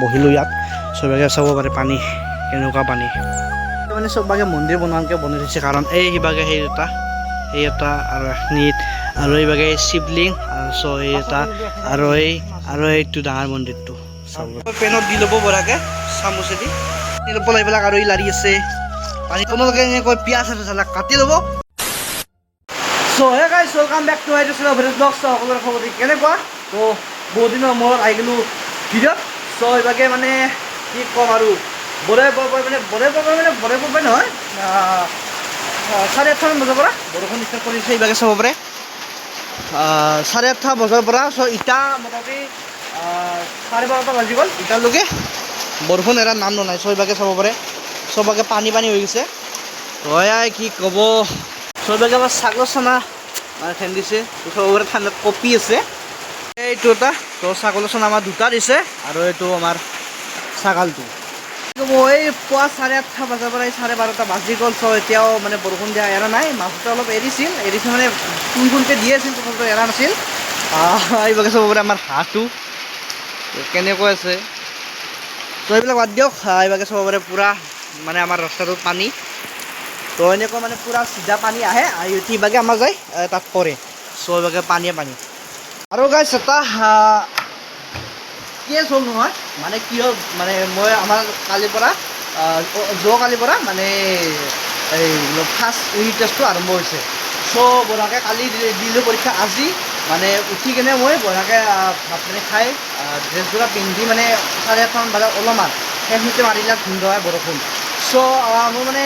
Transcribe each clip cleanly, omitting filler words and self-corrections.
বহিলোঁ ইয়াত চবকে চাব পাৰে পানী কেনেকুৱা পানী মানে চবকে মন্দিৰ বনোৱাকৈ বনাই থৈছে কাৰণ এই সিভাগে সেই এটা আৰু এখনিত আৰু এইভাগে শিৱলিং আৰু এই এটা আৰু এইটো ডাঙৰ মন্দিৰটো চাব পেনত দি ল'ব পৰাকৈ চামুচেদি এইবিলাক আৰু এই লাৰি আছে পানী তোমালোকে এনেকৈ পিঁয়াজ চালাক কাটি ল'ব চ' hey guys welcome back to my channel video' blog চ' সকলোৰে খবৰ কেনেকুৱা ত' বহুত দিনৰ মূৰত আহি গ'লোঁ ভিডিঅ'ত চ' এইভাগে মানে কি ক'ম আৰু বৰে পৰবাই নহয় 8:30 বজাৰ পৰা বৰষুণ ষ্টাৰ্ট কৰিছে এইভাগে চাব পাৰে 8:30 বজাৰ পৰা চ' ইটা মোটামুটি 12:30 বাজি গ'ল এতিয়ালৈকে বৰষুণ এৰাৰ নাম নলয় চ' এইভাগে চাব পাৰে চবকে পানী হৈ গৈছে হয় কি ক'ব চবকে আমাৰ ছাগল চানা মানে ঠেন দিছে চবৰে ঠাণ্ডাত কপি আছে এইটো এটা তো ছাগল চানা আমাৰ দুটা দিছে আৰু এইটো আমাৰ ছাগালটো এই পুৱা 8:30 বজাৰ পৰা 12:30 বাজি গ'ল চ' এতিয়াও মানে বৰষুণ দিয়া এৰা নাই মাজতে অলপ এৰিছে মানে কোনকৈ দি আছিল তথাপিতো এৰা নাছিল এইভাগে চাব পাৰে আমাৰ হাঁহটো কেনেকৈ আছে ত' এইবিলাক বাদ দিয়ক এইভাগে চাব পাৰে পূৰা মানে আমাৰ ৰাস্তাটোত পানী তো এনেকুৱা মানে পূৰা চিধা পানী আহে ইভাগে আমাৰ যায় তাত পৰে চ' এইভাগে পানী আৰু গাইছ এটা কেছ হ'ল নহয় মানে কি হ'ল মানে মই আমাৰ কালিৰ পৰা যোৱাকালিৰ পৰা মানে এই ফাৰ্ষ্ট ইউনিট টেষ্টটো আৰম্ভ হৈছে চ' বঢ়াকৈ কালি দিলোঁ পৰীক্ষা আজি মানে উঠি কেনে মই বঢ়াকৈ ভাত পানী খাই ড্ৰেছযোৰা পিন্ধি মানে 8:30 বজাত অলপমান সেইখিনিতে মাৰিলে ধুন্দা হয় বৰষুণ চ' মোৰ মানে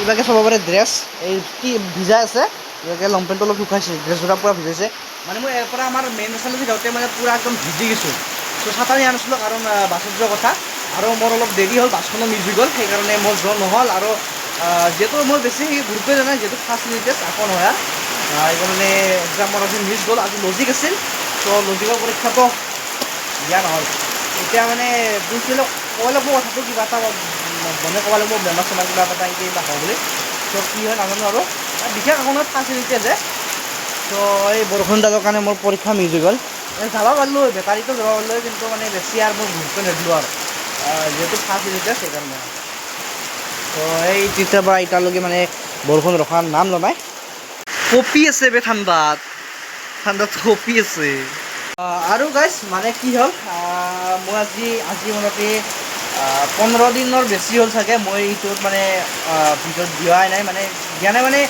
ইভাগে চাব পাৰে ড্ৰেছ এই কি ভিজাই আছে ইভাগে লংপেণ্টটো অলপ শুকাইছে ড্ৰেছযোৰা পূৰা ভিজাইছে মানে মই ইয়াৰ পৰা আমাৰ মেইন ৰাস্তালৈকে যাওঁতে মানে পূৰা একদম ভিজি গৈছোঁ চ' ছাতাৰী আনিছিলোঁ কাৰণ বাছত যোৱা কথা আৰু মোৰ অলপ দেৰি হ'ল বাছখনো মিছ হৈ গ'ল সেইকাৰণে মোৰ যোৱা নহ'ল আৰু যিহেতু মই বেছি গুৰুত্বই দিয়া নাই যিহেতু ফাৰ্ষ্ট ইউনিট টেষ্ট আকৌ নহয় সেইকাৰণে এক্সামৰ আজি মিছ গ'ল আজি লজিক আছিল চ' লজিকৰ পৰীক্ষাটো দিয়া নহ'ল এতিয়া মানে বুজিছিলোঁ ক'ব লাগিব কথাটো কিবা এটা মনে ক'ব লাগিব বেমাৰ চেমাৰ কিবা এটা কিবা হ'ব বুলি চ' কি হয় নাজানো আৰু বিশেষ একো নহয় ফাৰ্ষ্ট ইউনিট টেষ্ট চ' এই বৰষুণডালৰ কাৰণে মোৰ পৰীক্ষা মিছ হৈ গ'ল যাব পাৰিলোঁ বেটাৰীটো যাব পাৰিলোঁ কিন্তু মানে বেছি আৰু মই গুৰুত্ব নিদিলোঁ আৰু যিহেতু ফাৰ্ষ্ট ইউনিট টেষ্ট সেইকাৰণে তো এই তেতিয়াৰ পৰা এতিয়ালৈকে মানে বৰষুণ ৰখাৰ নাম নলয় কঁপি আছে বে ঠাণ্ডাত কঁপি আছে আৰু গাইছ মানে কি হ'ল মই আজি মোটামুটি 15 দিনৰ বেছি হ'ল চাগে মই এইটোত মানে ভিডিঅ'ত দিয়াই নাই মানে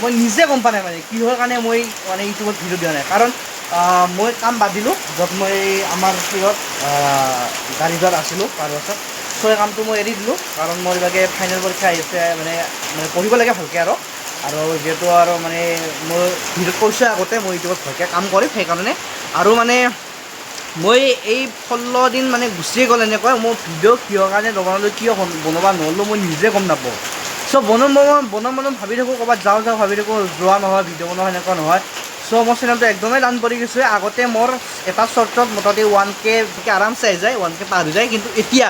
মই নিজে গম পোৱা নাই মানে কিহৰ কাৰণে মই মানে ইউটিউবত ভিডিঅ' দিয়া নাই কাৰণ মই কাম বাদ দিলোঁ য'ত মই আমাৰ ফিৰত গাড়ী যোৱাত আছিলোঁ পাৰবাছত চ' এই কামটো মই এৰি দিলোঁ কাৰণ মোৰ ইভাগে ফাইনেল পৰীক্ষা আহিছে মানে পঢ়িব লাগে ভালকৈ আৰু যিহেতু আৰু মানে মই ভিডিঅ'ত কৈছোঁ আগতে মই ইউটিউবত ভালকৈ কাম কৰিম সেইকাৰণে আৰু মানে মই এই 16 দিন মানে গুচিয়ে গ'ল এনেকুৱা মই ভিডিঅ' কিহৰ কাৰণে নবনালোঁ কিয় বনাব নহ'লোঁ মই নিজে গম নাপাওঁ চ' বনাম ভাবি থাকোঁ ক'ৰবাত যাওঁ ভাবি থাকোঁ যোৱা নহয় ভিডিঅ' বনোৱা সেনেকুৱা নহয় চ' মোৰ চেনেলটো একদমেই ডাউন পৰি গৈছে আগতে মোৰ এটা শ্বৰ্টত মোটামুটি 1K আৰামছে আহি যায় 1K পাৰ হৈ যায় কিন্তু এতিয়া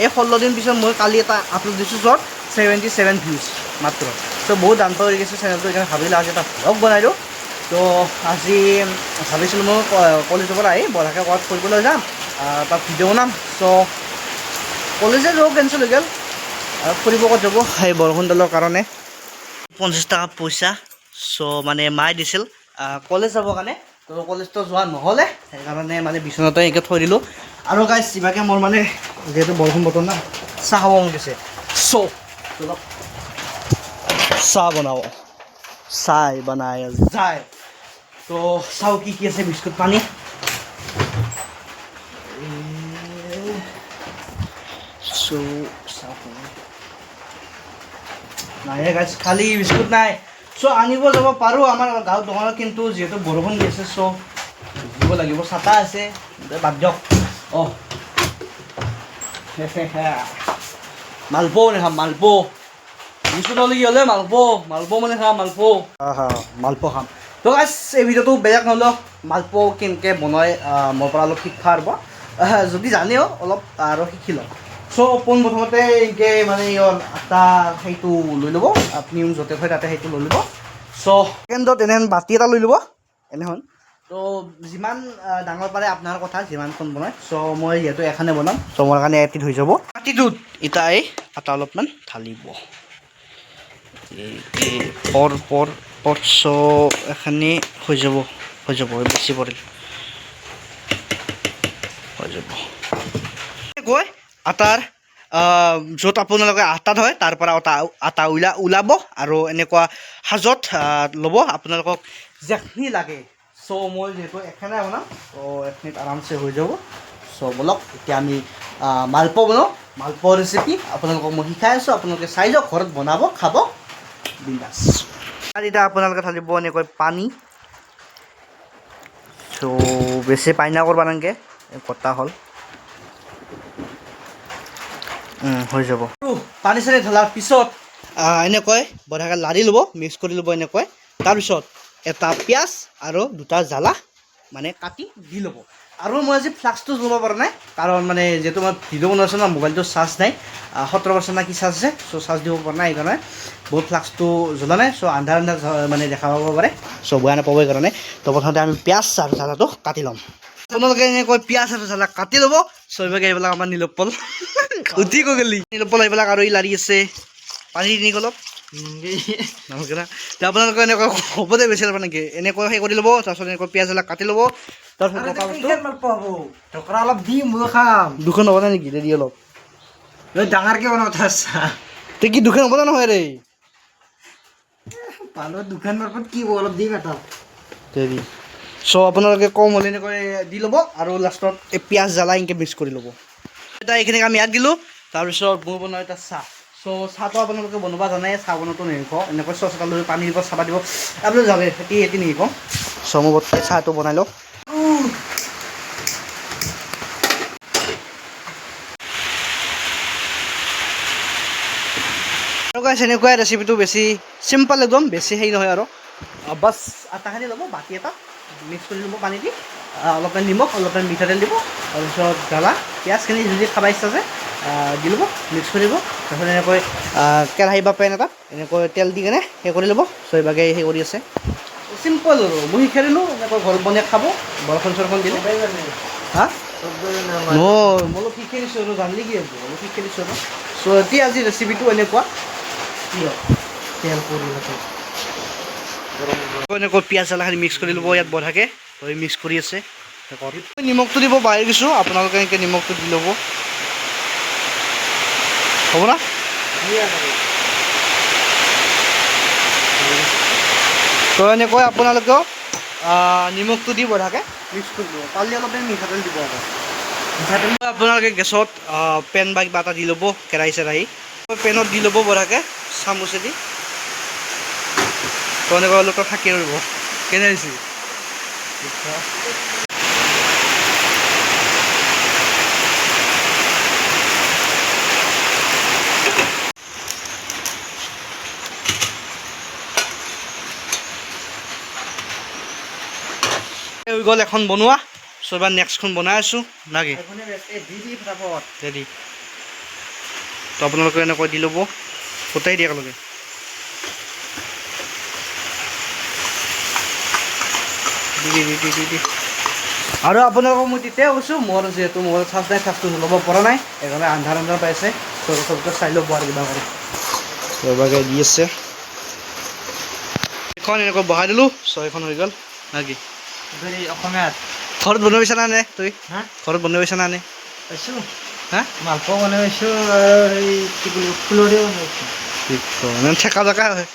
এই 16 দিন পিছত মই কালি এটা আপলোড দিছোঁ শ্বৰ্ট 77 ভিউজ মাত্ৰ চ' বহুত ডাউন পৰি গৈছে চেনেলটো সেইকাৰণে ভাবিলোঁ আজি এটা ভ্লগ বনাই দিওঁ তো আজি ভাবিছিলোঁ মই কলেজৰ পৰা আহি বঢ়াকৈ ক'ৰবাত ফুৰিবলৈ যাম তাত ভিডিঅ' বনাম চ' কলেজে যোৱা কেঞ্চেল হৈ গ'ল আৰু ফুৰিব ক'ত যাব সেই বৰষুণডালৰ কাৰণে 50 টকা পইচা চ' মানে মায়ে দিছিল কলেজ যাবৰ কাৰণে তো কলেজটো যোৱা নহ'লে সেইকাৰণে মানে বিচনাতে এনেকৈ থৈ দিলোঁ আৰু গাইছ ইভাগে মোৰ মানে যিহেতু বৰষুণ বতৰ না চাহ খাব মন গৈছে চ' চাহ বনাব চাই বনাই যায় তো চাওঁ কি আছে বিস্কুট পানী নাই গাইছ খালি বিস্কুট নাই চ' আনিব যাব পাৰোঁ আমাৰ গাঁৱৰ দোকানত কিন্তু যিহেতু বৰষুণ দি আছে চ' দিব লাগিব ছাতা আছে বাদ দিয়ক মালপোৱা নাখাম মালপোৱা বিস্কুট হ'লে কি হ'লে মালপোৱা মানে খাম মালপোৱা খাম তো গাইছ এই ভিডিঅ'টো বেলেগ নহ'লেও মালপোৱা কেনেকৈ বনাই মোৰ পৰা অলপ শিক্ষা হ'ব যদি জানেও অলপ আৰু শিকি লওঁ চ' পোনপ্ৰথমতে এনেকৈ মানে আটা সেইটো লৈ ল'ব আপুনি য'তে থয় তাতে সেইটো লৈ ল'ব চ' ছেকেণ্ডত এনেহেন বাতি এটা লৈ ল'ব এনেহেন তো তো যিমান ডাঙৰ পাৰে আপোনাৰ কথা যিমানখন বনায় চ' মই যিহেতু এখনে বনাম চ' মোৰ কাৰণে এটিত হৈ যাব কাটিটোত এতিয়া এই আটা অলপমান ঢালিব পৰ চ' এখানি হৈ যাব বেছি পৰিল হৈ যাব গৈ আটাৰ য'ত আপোনালোকে আটাত হয় তাৰ পৰা আটা ওলাব আৰু এনেকুৱা সাজত ল'ব আপোনালোকক যেখিনি লাগে চ' মই যিহেতু এখনে বনাম চ' এখিনিত আৰামছে হৈ যাব চ' বলক এতিয়া আমি মালপোৱা বনাওঁ মালপোৱা ৰেচিপি আপোনালোকক মই শিকাই আছোঁ আপোনালোকে চাই যাওক ঘৰত বনাব খাব বিন্দাছ আৰু এতিয়া আপোনালোকে ঢালিব এনেকৈ পানী চ' বেছি পানী নকৰিব নালাগে কটা হ'ল হৈ যাব পানী চানী ঢলাৰ পিছত এনেকৈ বঢ়িয়াকৈ লাৰি ল'ব মিক্স কৰি ল'ব এনেকৈ তাৰপিছত এটা পিঁয়াজ আৰু দুটা জ্বালা মানে কাটি দি ল'ব আৰু মই আজি ফ্লাক্সটো জ্বলাব পৰা নাই কাৰণ মানে যিহেতু মই ভিডিঅ' বনাইছোঁ ন মোবাইলটো চাৰ্জ নাই 17% না কি চাৰ্জ আছে চ' চাৰ্জ দিব পৰা নাই সেইকাৰণে বহুত ফ্লাক্সটো জ্বলা নাই চ' আন্ধাৰ মানে দেখা পাব পাৰে চ' বেয়া নাপাব সেইকাৰণে তো প্ৰথমতে আমি পিঁয়াজ আৰু জ্বালাটো কাটি ল'ম আপোনালোকে এনেকৈ পিঁয়াজ আৰু জ্বালা কাটি ল'ব চবেই এইবিলাক আমাৰ নীলোৎপল উঠি গ'লি নীলোৎপল এইবিলাক আৰু ই লাৰি আছে পানী নি অলপ আপোনালোকে এনেকৈ হ'ব দে বেছি ল'ব নেকি এনেকৈ সেই কৰি ল'ব তাৰপিছত এনেকৈ পিঁয়াজ জ্বালা কাটি ল'ব তাৰপিছত অলপ দিম মই খাম দুখন হ'ব নেকি দি অলপ ডাঙৰকৈ বনাব তই কি দুখন হ'ব নহয় ৰে দুখন কি হ'ব অলপ দিম এটা দেৰি চ' আপোনালোকে কম হ'লে এনেকৈ দি ল'ব আৰু লাষ্টত এই পিঁয়াজ জ্বালা এনেকৈ মিক্স কৰি ল'ব এতিয়া এইখিনিক আমি ইয়াত দিলোঁ তাৰপিছত মই বনাওঁ এটা চাহ চ' চাহটো আপোনালোকে বনাব জানে চাহ বনোৱাটো নিশিকাওঁ এনেকৈ চচ এটা লৈ পানী দিব চাবা দিব আপোনালোকে জানে এটি নিশিকাওঁ চ' মই বৰ্তমান চাহটো বনাই লওঁ এনেকুৱাই ৰেচিপিটো বেছি চিম্পল একদম বেছি হেৰি নহয় আৰু বাছ আটাখিনি ল'ব বাতি এটা মিক্স কৰি ল'ব পানী দি অলপমান নিমখ অলপমান মিঠাতেল দিব তাৰপিছত জ্বালা পিঁয়াজখিনি যদি খাব ইচ্ছা আছে দি ল'ব মিক্স কৰি দিব তাৰপিছত এনেকৈ কেৰাহী বা পেন এটাত এনেকৈ তেল দি কেনে সেই কৰি ল'ব চ' এইভাগে সেই কৰি আছে চিম্পল আৰু মই শিকাই দিলোঁ এনেকৈ ঘৰত বনাই খাব বৰষুণ চৰষুণ দিলে হা মই অলপ শিকাই দিছোঁ আৰু জানিলে কি হ'ব অলপ শিকাই দিছোঁ আৰু চ' এতিয়া আজি ৰেচিপিটো এনেকুৱা তেল কৰি এনেকৈ পিঁয়াজ জ্বালাখিনি মিক্স কৰি ল'ব ইয়াত বঢ়াকৈ মিক্স কৰি আছে নিমখটো দিব পাহৰি গৈছোঁ আপোনালোকে এনেকৈ নিমখটো দি ল'ব হ'ব না তো এনেকৈ আপোনালোকেও নিমখটো দি বঢ়াকৈ মিক্স কৰি দিব পাৰিলে অলপ মিঠাতেল দিব আকৌ মিঠাতেল আপোনালোকে গেছত পেন বা কিবা এটা দি ল'ব কেৰাহী চেৰাহী পেনত দি ল'ব বঢ়াকৈ চামুচেদি তো এনেকৈ অলপ থাকি ৰ'ব কেনে হৈছে হৈ গ'ল এখন বনোৱা চ' এবাৰ নেক্সটখন বনাই আছোঁ নাকি ৰেডি তো আপোনালোকে এনেকৈ দি ল'ব ফুটাই দিয়ে একেলগে আৰু আপোনালোকক মই তেতিয়াই কৈছোঁ মোৰ যিহেতু মোবাইল চাৰ্জ নাই চাৰ্জটো জ্বলাব পৰা নাই সেইকাৰণে আন্ধাৰ পাইছে চবকে চাই ল'ব আৰু কিবা কৰি চবকে দি আছে এখন এনেকৈ বহাই দিলোঁ ছয়খন হৈ গ'ল নাকি অসমীয়াত ঘৰত বনাই পাইছা নে তই ঘৰত বনাই পাইছা নে পাইছোঁ হা মালপোৱা বনাই পাইছোঁ আৰু এই কি বুলি ফুলৰি বনাইছোঁ ঠেকা জেকা হয়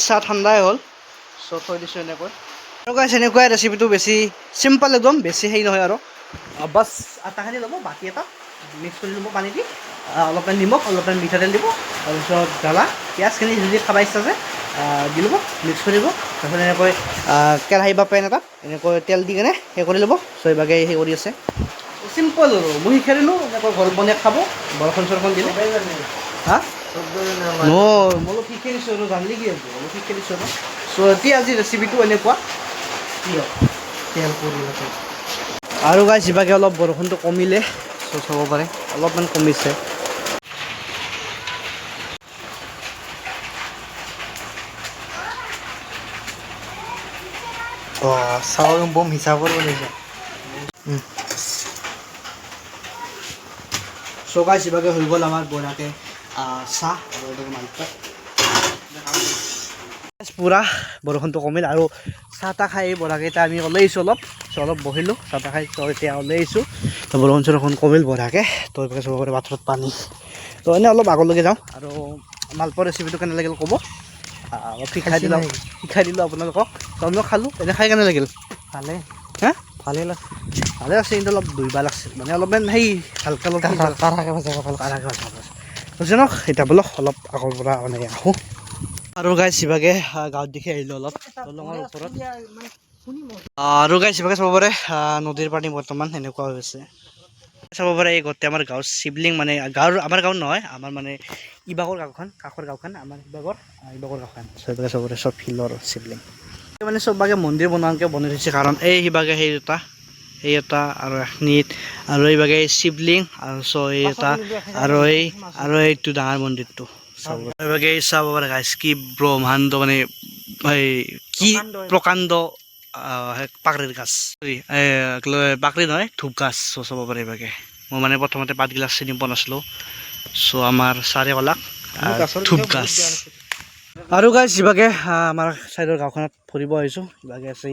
চাহ ঠাণ্ডাই হ'ল চ' থৈ দিছোঁ এনেকৈ এনেকুৱাই ৰেচিপিটো বেছি চিম্পল একদম বেছি হেৰি নহয় আৰু বাছ আটাখিনি ল'ব বাতি এটা মিক্স কৰি ল'ব পানী দি অলপমান নিমখ অলপমান মিঠাতেল দিব তাৰপিছত জ্বালা পিঁয়াজখিনি যদি খাব ইচ্ছা আছে দি ল'ব মিক্স কৰি দিব তাৰপিছত এনেকৈ কেৰাহী বা পেন এটাত এনেকৈ তেল দি কেনে সেই কৰি ল'ব চ' এইভাগে সেই কৰি আছে চিম্পল আৰু মই শিকাই দিলোঁ এনেকৈ ঘৰত বনাই খাব বৰষুণ চৰষুণ দিলে হা মই অলপ শিকাই দিছোঁ আৰু জানিলে কি হ'ব অলপ শিকাই দিছোঁ আৰু চ' এতিয়া আজি ৰেচিপিটো এনেকুৱা তেল কৰি আৰু গাইছ ইভাগে অলপ বৰষুণটো কমিলে চ' চাব পাৰে অলপমান কমিছে চাউল বম হিচাপৰ বনাইছে চ' গাইছ ইভাগে হৈ গ'ল আমাৰ বঢ়িয়াকৈ চাহ আৰু এইটো মালপোৱা পূৰা বৰষুণটো কমিল আৰু চাহ তাহ খাই বঢ়িয়াকৈ এতিয়া আমি ওলাই আহিছোঁ অলপ বহিলোঁ চাহ তাহ খাই ত' এতিয়া ওলাই আহিছোঁ তো বৰষুণ চৰষুণ কমিল বঢ়িয়াকৈ তো এইভাগে চব কৰি বাথৰুমত পানী তো এনেই অলপ আগলৈকে যাওঁ আৰু মালপোৱা ৰেচিপিটো কেনে লাগিল ক'ব অলপ শিকাই দিলোঁ আপোনালোকক তো আমিও খালোঁ এনে খাই কেনে লাগিল ভালে হা ভালে লাগছে ভালে আছে কিন্তু অলপ দুইবা লাগছে মানে অলপমান সেই হালকা কাঢ়াকে ভাজা বুজিছে ন এতিয়া বলক অলপ আগৰ পৰা মানে আহোঁ আৰু গাইছ ইভাগে গাঁৱত দেখি আহিলোঁ অলপ দলঙৰ ওপৰত আৰু গাইছ ইভাগে চাব পাৰে নদীৰ পানী বৰ্তমান এনেকুৱা হৈ আছে চাব পাৰে এই গোটেই আমাৰ গাঁৱৰ শিৱলিং মানে আমাৰ গাঁৱৰ নহয় আমাৰ মানে ইবাগৰ গাঁওখন কাষৰ গাঁওখন আমাৰ ইবাগৰ গাঁওখন চাব পাৰে চব শিলৰ শিৱলিং মানে চবভাগে মন্দিৰ বনোৱাকৈ বনাই থৈছে কাৰণ এই সিভাগে সেই এটা আৰু এখিনিত আৰু এইভাগে শিৱলিং আৰু এই এটা আৰু এইটো ডাঙৰ মন্দিৰটো চাব এইভাগে চাব পাৰে গাইছ কি ব্ৰহ্মাণ্ড মানে এই কি প্ৰকাণ্ড পাকৰিৰ গাছ পাকৰি নহয় ধূপ গাছ চাব পাৰে এইভাগে মই মানে প্ৰথমতে পাতগিলাচ চিনি পোৱা নাছিলোঁ চ' আমাৰ চাৰে কলাক ধূপ গাছ আৰু গাইছ ইভাগে আমাৰ চাইডৰ গাঁওখনত ফুৰিব আহিছোঁ ইভাগে আছে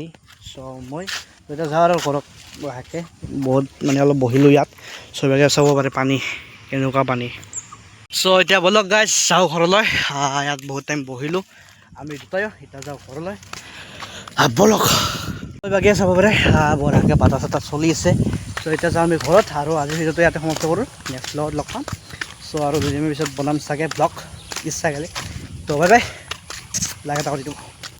চ' মই এতিয়া যাওঁ আৰু ঘৰত লাহেকৈ বহুত মানে অলপ বহিলোঁ ইয়াত চ' ইভাগে চাব পাৰে পানী কেনেকুৱা পানী চ' এতিয়া বলক গাইছ যাওঁ ঘৰলৈ ইয়াত বহুত টাইম বহিলোঁ আমি দুটাই এতিয়া যাওঁ ঘৰলৈ বলক ইভাগে চাব পাৰে বঢ়িয়াকৈ বাটা চাটা চলি আছে চ' এতিয়া যাওঁ আমি ঘৰত আৰু আজি ভিডিঅ'টো ইয়াতে সমাপ্ত কৰোঁ নেক্সট ব্লগত লগ পাম চ' আৰু দুদিনৰ পিছত বনাম চাগে ব্লগ ইচ্ছা গ'লে তো বাই বাই লাইক এটা কৰি দিওঁ